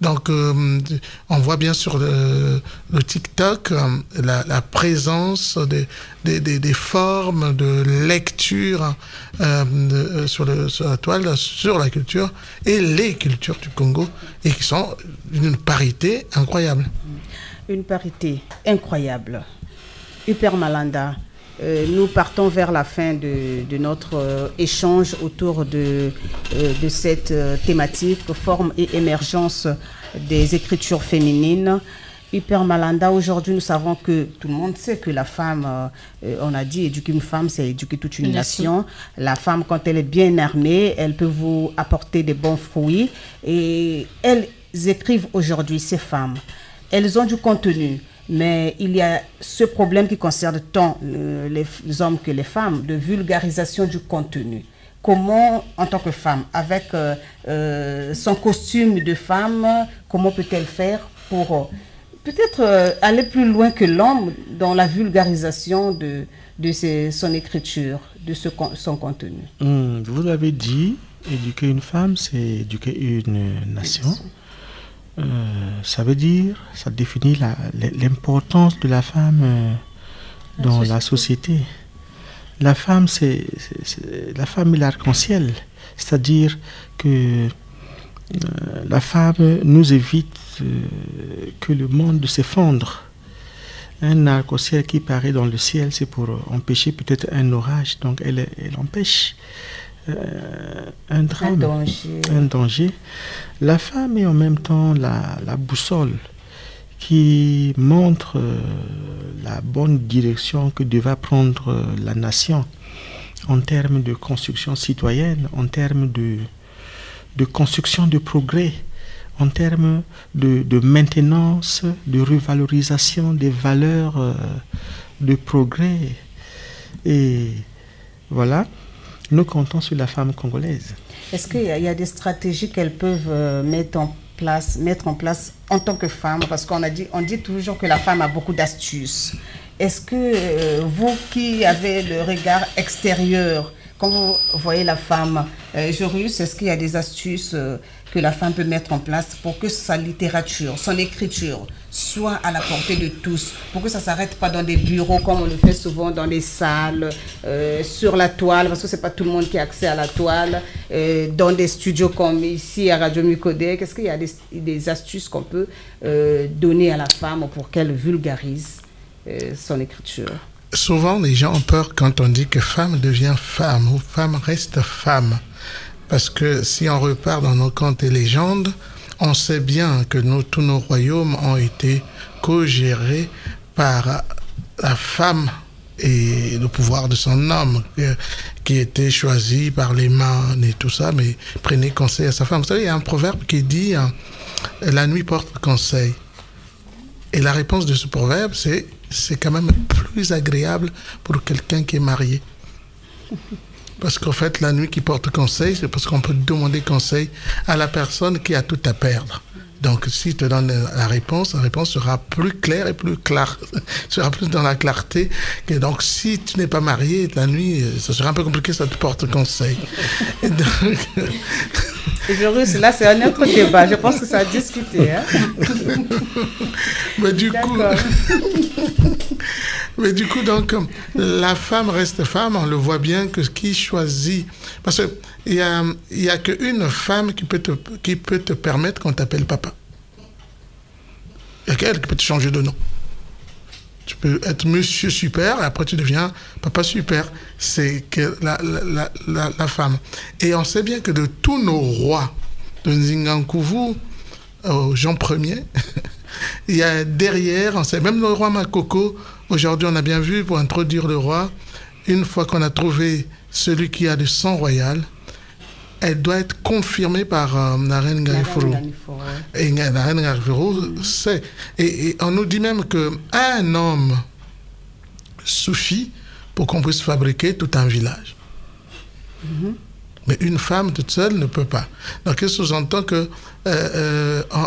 Donc, on voit bien sur le TikTok la présence des formes de lecture sur la toile, sur la culture et les cultures du Congo, et qui sont d'une parité incroyable. Une parité incroyable. Hyper Malanda. Nous partons vers la fin de notre échange autour de cette thématique, forme et émergence des écritures féminines. Hyper Malanda, aujourd'hui, nous savons que tout le monde sait que la femme, on a dit, éduquer une femme, c'est éduquer toute une nation. La femme, quand elle est bien armée, elle peut vous apporter des bons fruits. Et elles écrivent aujourd'hui, ces femmes. Elles ont du contenu. Mais il y a ce problème qui concerne tant les hommes que les femmes, de vulgarisation du contenu. Comment, en tant que femme, avec son costume de femme, comment peut-elle faire pour peut-être aller plus loin que l'homme dans la vulgarisation de son écriture, de son contenu? Vous l'avez dit, éduquer une femme, c'est éduquer une nation. Ça veut dire, ça définit l'importance de la femme dans la société. La femme, la femme est l'arc-en-ciel. C'est-à-dire que la femme nous évite que le monde s'effondre. Un arc-en-ciel qui paraît dans le ciel, c'est pour empêcher peut-être un orage. Donc elle empêche un drame, un danger. La femme est en même temps la boussole qui montre la bonne direction que devra prendre la nation en termes de construction citoyenne, en termes de construction de progrès, en termes de maintenance, de revalorisation des valeurs de progrès. Et voilà. Nous comptons sur la femme congolaise. Est-ce qu'il y a des stratégies qu'elles peuvent mettre en place en tant que femme? Parce on dit toujours que la femme a beaucoup d'astuces. Est-ce que vous qui avez le regard extérieur, quand vous voyez la femme, Joris, est-ce qu'il y a des astuces que la femme peut mettre en place pour que sa littérature, son écriture soit à la portée de tous, pour que ça ne s'arrête pas dans des bureaux comme on le fait souvent dans les salles, sur la toile, parce que ce n'est pas tout le monde qui a accès à la toile, dans des studios comme ici à Radio Mucodec? Est-ce qu'il y a des astuces qu'on peut donner à la femme pour qu'elle vulgarise son écriture? Souvent, les gens ont peur quand on dit que femme devient femme ou femme reste femme. Parce que si on repart dans nos contes et légendes, on sait bien que tous nos royaumes ont été co-gérés par la femme et le pouvoir de son homme, qui était choisi par les mains et tout ça, mais prenez conseil à sa femme. Vous savez, il y a un proverbe qui dit « La nuit porte conseil ». Et la réponse de ce proverbe, c'est quand même plus agréable pour quelqu'un qui est marié. Parce qu'en fait, la nuit qui porte conseil, c'est parce qu'on peut demander conseil à la personne qui a tout à perdre. Donc, si te donne la réponse sera plus claire et plus claire, sera plus dans la clarté. Que donc, si tu n'es pas marié, la nuit, ça sera un peu compliqué, ça te porte conseil. Et donc... Joris, là, c'est un autre débat. Je pense que ça a discuté. Hein? Mais du coup, donc, la femme reste femme. On le voit bien que qui choisit... Parce qu'il y a qu'une femme qui peut te permettre qu'on t'appelle papa. Il y a qu'elle qui peut te changer de nom. Tu peux être monsieur super et après tu deviens papa super. C'est que la femme. Et on sait bien que de tous nos rois, de Nzingankuvu au Jean Ier, il y a derrière, on sait même le roi Makoko, aujourd'hui on a bien vu pour introduire le roi, une fois qu'on a trouvé celui qui a du sang royal, elle doit être confirmée par la reine Ngarifuru. Et la reine Ngarifuru sait. Et on nous dit même qu'un homme suffit pour qu'on puisse fabriquer tout un village. Mais une femme toute seule ne peut pas. Donc, il sous-entend que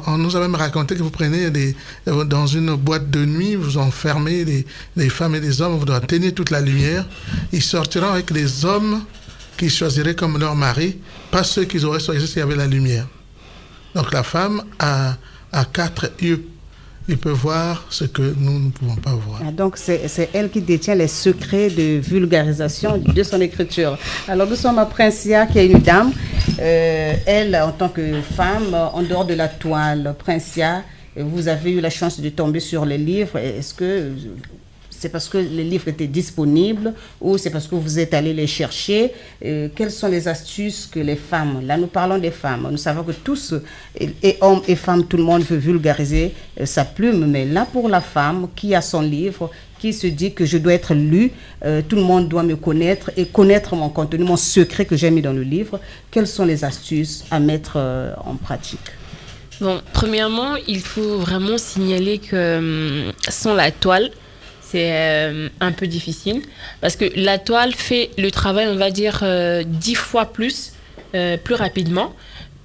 on nous a même raconté que vous prenez dans une boîte de nuit, vous enfermez les femmes et les hommes, vous devez tenir toute la lumière. Ils sortiront avec les hommes qu'ils choisiraient comme leur mari, pas ceux qu'ils auraient choisi s'il y avait la lumière. Donc, la femme a 4 yeux. Il peut voir ce que nous ne pouvons pas voir. Donc, c'est elle qui détient les secrets de vulgarisation de son écriture. Alors, nous sommes à Princia, qui est une dame. Elle, en tant que femme, en dehors de la toile, Princia, vous avez eu la chance de tomber sur les livres. Est-ce que c'est parce que les livres étaient disponibles ou c'est parce que vous êtes allé les chercher? Quelles sont les astuces que les femmes, là nous parlons des femmes, nous savons que tous, et hommes et femmes, tout le monde veut vulgariser sa plume, mais là pour la femme qui a son livre, qui se dit que je dois être lu, tout le monde doit me connaître et connaître mon contenu, mon secret que j'ai mis dans le livre, quelles sont les astuces à mettre en pratique? Bon, premièrement, il faut vraiment signaler que sans la toile, c'est un peu difficile parce que la toile fait le travail, on va dire, 10 fois plus rapidement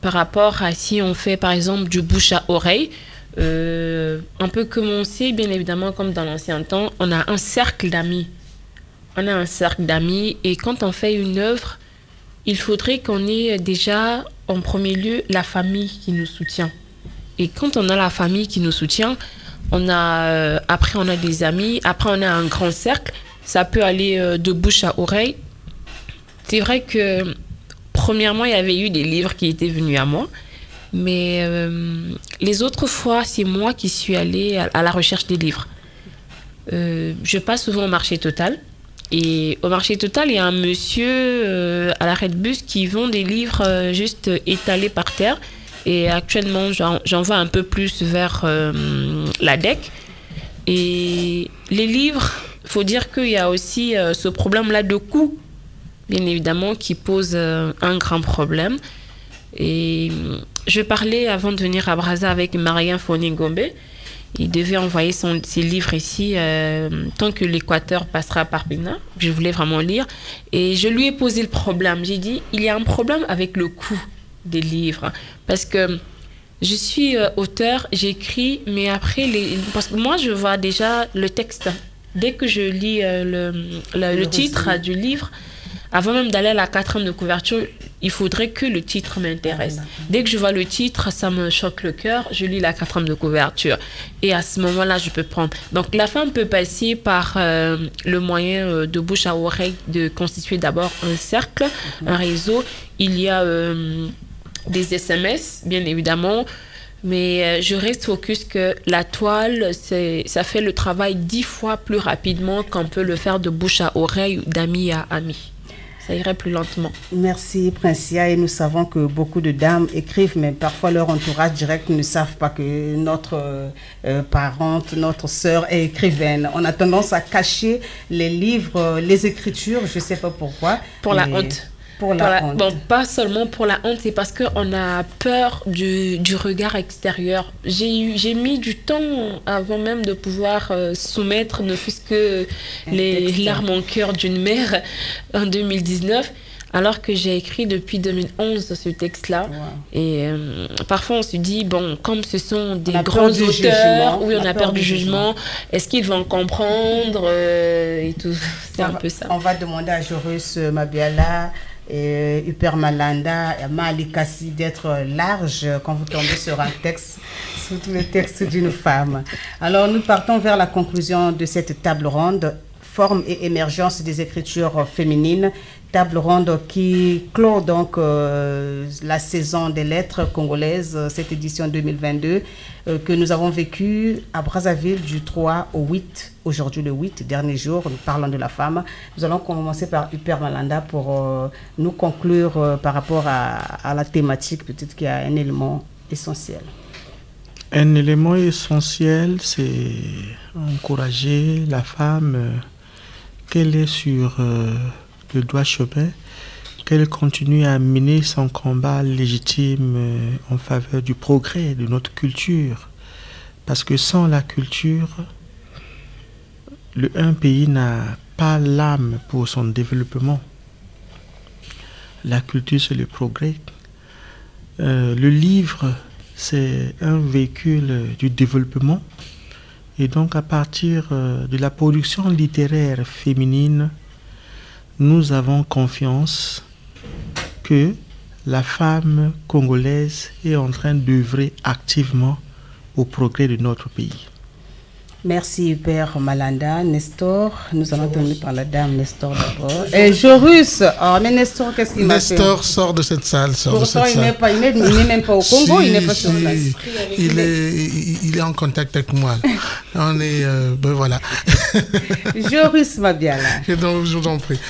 par rapport à si on fait par exemple du bouche à oreille. On peut commencer bien évidemment comme dans l'ancien temps, on a un cercle d'amis. On a un cercle d'amis et quand on fait une œuvre, il faudrait qu'on ait déjà en premier lieu la famille qui nous soutient. Et quand on a la famille qui nous soutient, après on a des amis, après on a un grand cercle, ça peut aller de bouche à oreille. C'est vrai que premièrement il y avait eu des livres qui étaient venus à moi, mais les autres fois c'est moi qui suis allée à la recherche des livres. Je passe souvent au marché Total et au marché Total il y a un monsieur à l'arrêt de bus qui vend des livres juste étalés par terre. Et actuellement, j'en vois un peu plus vers la DEC. Et les livres, il faut dire qu'il y a aussi ce problème-là de coût, bien évidemment, qui pose un grand problème. Et je parlais avant de venir à Brazza avec Marien Foningombe. Il devait envoyer ses livres ici tant que l'Équateur passera par Bénin. Je voulais vraiment lire. Et je lui ai posé le problème. J'ai dit, il y a un problème avec le coût des livres parce que je suis auteur, j'écris, mais après parce que moi je vois déjà le texte dès que je lis le titre du livre, avant même d'aller à la 4e de couverture, il faudrait que le titre m'intéresse. Dès que je vois le titre, ça me choque le cœur, je lis la 4e de couverture et à ce moment-là je peux prendre. Donc la femme peut passer par le moyen de bouche à oreille, de constituer d'abord un cercle, un réseau. Il y a des SMS, bien évidemment, mais je reste focus que la toile, ça fait le travail 10 fois plus rapidement qu'on peut le faire de bouche à oreille, d'amis à amis. Ça irait plus lentement. Merci Princia, et nous savons que beaucoup de dames écrivent, mais parfois leur entourage direct ne savent pas que notre parente, notre sœur est écrivaine. On a tendance à cacher les livres, les écritures, je ne sais pas pourquoi. Pour la honte. Honte. Bon, pas seulement pour la honte, c'est parce qu'on a peur du regard extérieur. J'ai mis du temps avant même de pouvoir soumettre, ne fût-ce que les larmes en cœur d'une mère en 2019, alors que j'ai écrit depuis 2011 ce texte-là. Wow. Et parfois on se dit, bon, comme ce sont des grands auteurs, oui, on a peur du jugement, est-ce qu'ils vont comprendre et tout. C'est un peu ça. On va demander à Joris Mabiala et Upper Malanda et Malikassi d'être large quand vous tombez sur un texte, surtout le texte d'une femme. Alors nous partons vers la conclusion de cette table ronde, forme et émergence des écritures féminines, table ronde qui clôt donc la saison des lettres congolaises, cette édition 2022 que nous avons vécue à Brazzaville du 3 au 8, aujourd'hui le 8, dernier jour, nous parlons de la femme. Nous allons commencer par Upper Malanda pour nous conclure par rapport à la thématique, peut-être qu'il y a un élément essentiel. Un élément essentiel, c'est encourager la femme qu'elle est sur le droit chemin, qu'elle continue à mener son combat légitime en faveur du progrès de notre culture. Parce que sans la culture, un pays n'a pas l'âme pour son développement. la culture, c'est le progrès. Le livre, c'est un véhicule du développement. Et donc, à partir de la production littéraire féminine, nous avons confiance que la femme congolaise est en train d'œuvrer activement au progrès de notre pays. Merci, Père Malanda. Nestor, nous allons terminer par la dame Nestor d'abord. Et Jorus, mais Nestor, qu'est-ce qu'il m'a fait? Nestor sort de cette salle. Pourtant, il n'est même pas au Congo, il n'est pas sur place. Il est en contact avec moi. On est, voilà. Jorus Mabiala. Je vous en prie.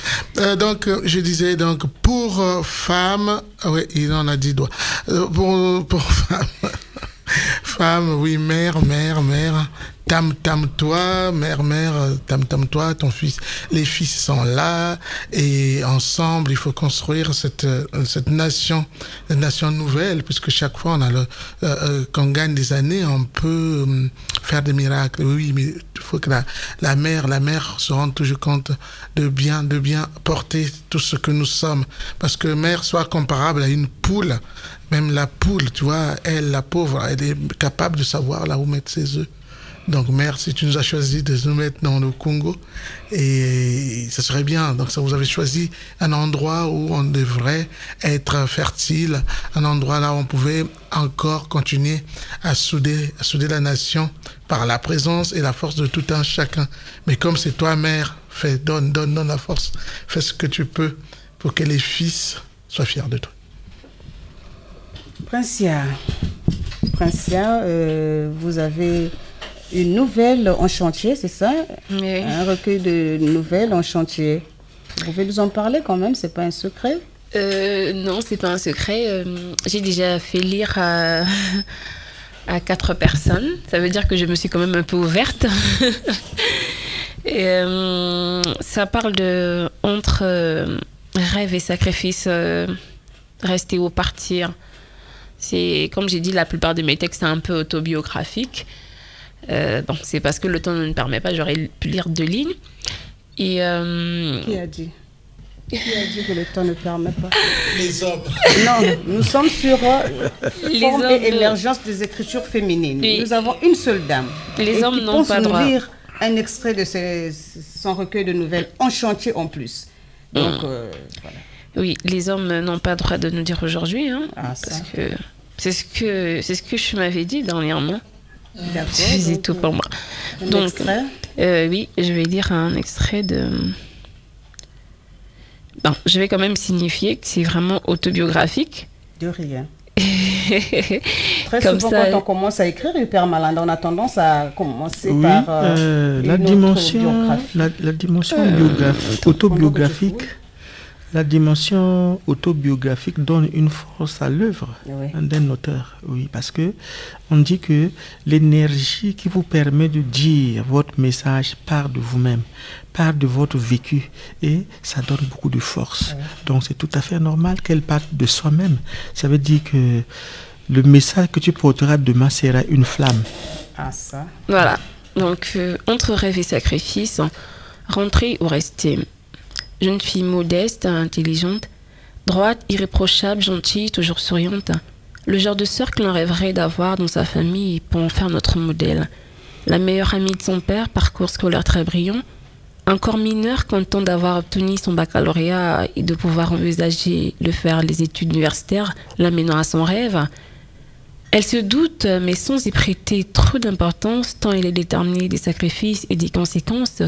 Donc, je disais, donc, pour femmes, oui, il en a dit doigts. Pour femmes, femme, oui, mère, tam-tam-toi, mère, tam-tam-toi, ton fils. Les fils sont là et ensemble, il faut construire cette nation, une nation nouvelle, puisque chaque fois qu'on gagne des années, on peut faire des miracles. Oui, mais il faut que la mère se rende toujours compte de bien porter tout ce que nous sommes. Parce que mère soit comparable à une poule. Même la poule, tu vois, elle, la pauvre, elle est capable de savoir là où mettre ses œufs. Donc, mère, si tu nous as choisi de nous mettre dans le Congo, et ça serait bien. Donc, ça, vous avez choisi un endroit où on devrait être fertile, un endroit là où on pouvait encore continuer à souder la nation par la présence et la force de tout un chacun. Mais comme c'est toi, mère, donne la force, fais ce que tu peux pour que les fils soient fiers de toi. Princia, vous avez une nouvelle en chantier, c'est ça? Oui. Un recueil de nouvelles en chantier. Vous pouvez nous en parler quand même, c'est pas un secret? Non, c'est pas un secret. J'ai déjà fait lire à 4 personnes. Ça veut dire que je me suis quand même un peu ouverte. Et, ça parle de entre rêve et sacrifice, rester ou partir. C'est, comme j'ai dit, la plupart de mes textes sont un peu autobiographiques. Donc c'est parce que le temps ne me permet pas, j'aurais pu lire 2 lignes. Et, Qui a dit que le temps ne permet pas? Les hommes. Non, nous sommes sur forme et émergence des écritures féminines. Nous avons une seule dame. Les hommes n'ont pas droit. Nous lire un extrait de son recueil de nouvelles en chantier en plus. Donc, voilà. Oui, les hommes n'ont pas le droit de nous dire aujourd'hui, hein, parce que c'est ce que je m'avais dit dernièrement. D'accord. Je faisais tout pour moi. Donc, oui, je vais lire un extrait de... Bon, je vais quand même signifier que c'est vraiment autobiographique. De rien. Très souvent, quand on commence à écrire, Père Malanda, on a tendance à commencer par la dimension autobiographique. La dimension autobiographique donne une force à l'œuvre d'un auteur. Oui, parce que on dit que l'énergie qui vous permet de dire votre message part de vous-même, part de votre vécu, et ça donne beaucoup de force. Donc c'est tout à fait normal qu'elle parte de soi-même. Ça veut dire que le message que tu porteras demain sera une flamme. Ah ça. Voilà. Donc entre rêve et sacrifice, rentrer ou rester. Jeune fille modeste, intelligente, droite, irréprochable, gentille, toujours souriante. Le genre de sœur que l'on rêverait d'avoir dans sa famille pour en faire notre modèle. La meilleure amie de son père, parcours scolaire très brillant. Encore mineure, content d'avoir obtenu son baccalauréat et de pouvoir envisager de faire les études universitaires, l'amenant à son rêve. Elle se doute, mais sans y prêter trop d'importance, tant elle est déterminée des sacrifices et des conséquences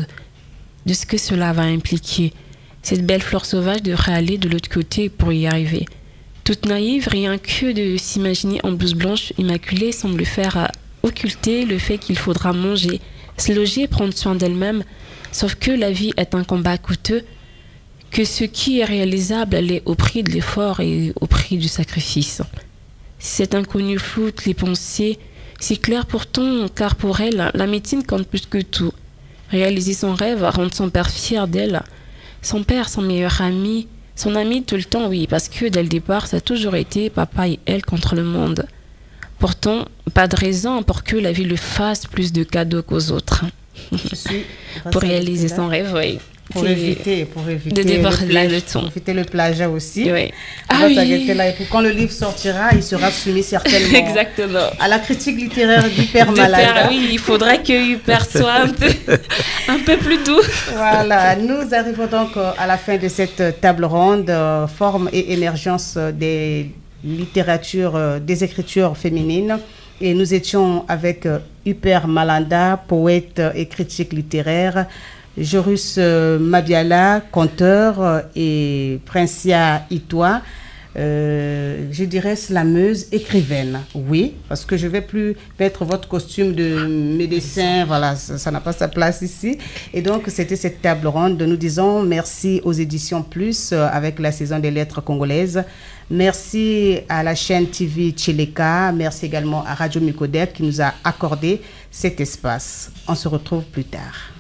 de ce que cela va impliquer. Cette belle fleur sauvage devrait aller de l'autre côté pour y arriver. Toute naïve, rien que de s'imaginer en blouse blanche immaculée semble faire occulter le fait qu'il faudra manger, se loger, prendre soin d'elle-même. Sauf que la vie est un combat coûteux, que ce qui est réalisable l'est au prix de l'effort et au prix du sacrifice. Cet inconnu floute les pensées, si clair pourtant, car pour elle, la médecine compte plus que tout. Réaliser son rêve, rendre son père fier d'elle. Son père, son meilleur ami, son ami tout le temps, oui, parce que dès le départ, ça a toujours été papa et elle contre le monde. Pourtant, pas de raison pour que la vie lui fasse plus de cadeaux qu'aux autres. Pour réaliser son rêve, oui. Pour éviter de déborder le ton. Pour éviter le plagiat aussi. Oui. Ah oui. Là, et puis quand le livre sortira, il sera soumis certainement exactement à la critique littéraire d'Hyper Malanda. Oui, il faudrait que Hyper soit un peu plus doux. Voilà, nous arrivons donc à la fin de cette table ronde, forme et émergence des littératures, des écritures féminines. Et nous étions avec Hyper Malanda, poète et critique littéraire, Jorus Mabiala, conteur, et Princia Itoa, je dirais slameuse, écrivaine. Oui, parce que je ne vais plus mettre votre costume de médecin, voilà, ça n'a pas sa place ici. Et donc, c'était cette table ronde. Nous disons merci aux éditions Plus avec la saison des lettres congolaises. Merci à la chaîne TV Tcheleka. Merci également à Radio Micodec qui nous a accordé cet espace. On se retrouve plus tard.